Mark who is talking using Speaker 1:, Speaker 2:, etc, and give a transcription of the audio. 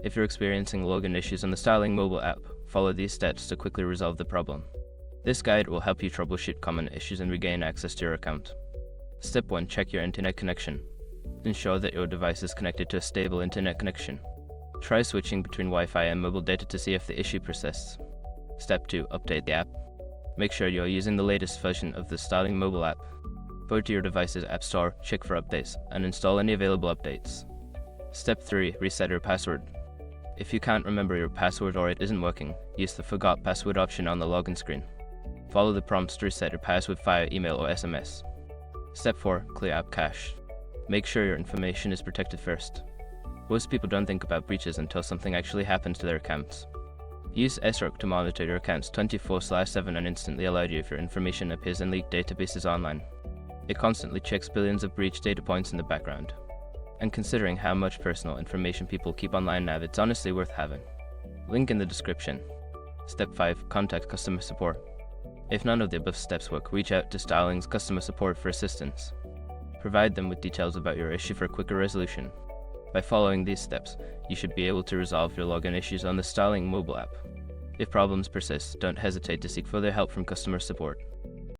Speaker 1: If you're experiencing login issues on the Starling mobile app, follow these steps to quickly resolve the problem. This guide will help you troubleshoot common issues and regain access to your account. Step 1. Check your internet connection. Ensure that your device is connected to a stable internet connection. Try switching between Wi-Fi and mobile data to see if the issue persists. Step 2. Update the app. Make sure you are using the latest version of the Starling mobile app. Go to your device's app store, check for updates, and install any available updates. Step 3. Reset your password. If you can't remember your password or it isn't working, use the Forgot Password option on the login screen. Follow the prompts to reset your password via email or SMS. Step 4. Clear app cache. Make sure your information is protected first. Most people don't think about breaches until something actually happens to their accounts. Use SROC to monitor your accounts 24/7 and instantly alert you if your information appears in leaked databases online. It constantly checks billions of breach data points in the background. And considering how much personal information people keep online now, it's honestly worth having. Link in the description. Step 5. Contact customer support. If none of the above steps work, reach out to Starling's customer support for assistance. Provide them with details about your issue for quicker resolution. By following these steps, you should be able to resolve your login issues on the Starling mobile app. If problems persist, don't hesitate to seek further help from customer support.